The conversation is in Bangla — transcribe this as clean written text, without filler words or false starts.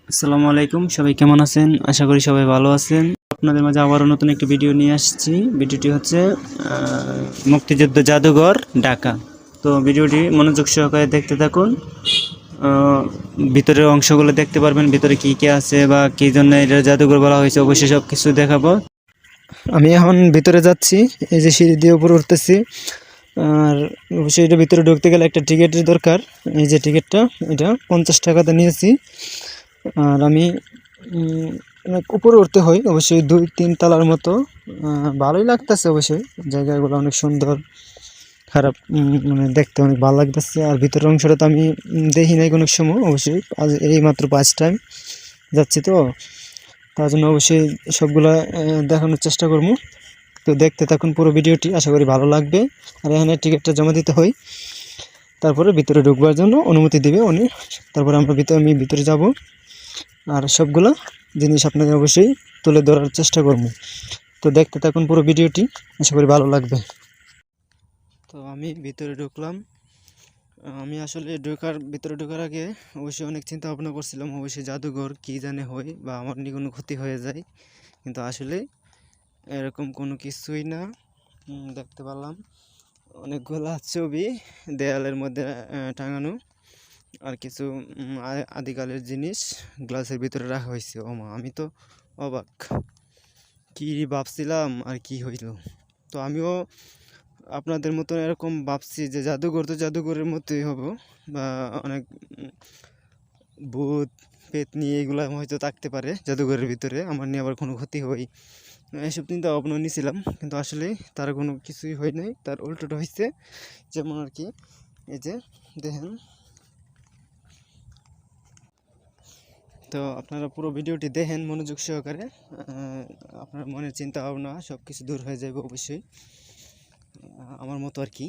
আসসালামু আলাইকুম, সবাই কেমন আছেন? আশা করি সবাই ভালো আছেন। আপনাদের মাঝে আবারও নতুন একটি ভিডিও নিয়ে আসছি। ভিডিওটি হচ্ছে মুক্তিযুদ্ধ জাদুঘর ঢাকা। তো ভিডিওটি মনোযোগ সহকারে দেখতে থাকুন। ভিতরের অংশগুলো দেখতে পারবেন, ভিতরে কি কি আছে বা কী জন্য এটা জাদুঘর বলা হয়েছে, অবশ্যই সব কিছু দেখাবো। আমি এখন ভিতরে যাচ্ছি, এই যে সিঁড়ি দিয়ে উপরে উঠতেছি। আর অবশ্যই এটা ভিতরে ঢুকতে গেলে একটা টিকিটের দরকার। এই যে টিকিটটা, এটা 50 টাকাতে নিয়েছি। আর আমি অনেক উপরে উঠতে হয়, অবশ্যই 2-3 তলার মতো। ভালোই লাগতেছে, অবশ্যই জায়গাগুলো অনেক সুন্দর। খারাপ মানে দেখতে অনেক ভালো লাগতেছে। আর ভিতরের অংশটা তো আমি দেখি নাই কোনো সময়, অবশ্যই আজ এই মাত্র ফার্স্ট টাইম যাচ্ছি, তো তার জন্য অবশ্যই সবগুলা দেখানোর চেষ্টা করবো। তো দেখতে থাকুন পুরো ভিডিওটি, আশা করি ভালো লাগবে। আর এখানে টিকিটটা জমা দিতে হয়, তারপরে ভিতরে ঢুকবার জন্য অনুমতি দেবে উনি। তারপরে আমি ভিতরে যাব, আর সবগুলো জিনিস আপনাদের অবশ্যই তুলে ধরার চেষ্টা করব। তো দেখতে থাকুন পুরো ভিডিওটি, আশা করি ভালো লাগবে। তো আমি ভিতরে ঢুকলাম। আমি আসলে ভিতরে ঢোকার আগে অবশ্যই অনেক চিন্তা ভাবনা করছিলাম, অবশ্যই জাদুঘর কী জানে হয় বা আমার নিয়ে কোনো ক্ষতি হয়ে যায়, কিন্তু আসলে এরকম কোনো কিছুই না। দেখতে পেলাম অনেকগুলা ছবি দেয়ালের মধ্যে টাঙানো, আর কিছু আদিকালের জিনিস গ্লাসের ভিতরে রাখা হয়েছে। ও মা, আমি তো অবাক, কি ভাবছিলাম আর কি হইল। তো আমিও আপনাদের মতন এরকম ভাবছি যে জাদুঘর তো জাদুঘরের মতোই হবো, বা অনেক ভূত পেত নিয়ে এগুলো হয়তো থাকতে পারে জাদুঘরের ভিতরে, আমার নিয়ে আবার কোনো ক্ষতি হয়, এসব চিন্তা ভাবনা নিয়েছিলাম। কিন্তু আসলে তার কোনো কিছুই হয় নাই, তার উল্টোটা হয়েছে। যেমন আর কি, এই যে দেখেন। তো আপনারা পুরো ভিডিওটি দেখেন মনোযোগ সহকারে, আপনার মনের চিন্তা ভাবনা সব কিছু দূর হয়ে যাবে অবশ্যই, আমার মতো আর কি।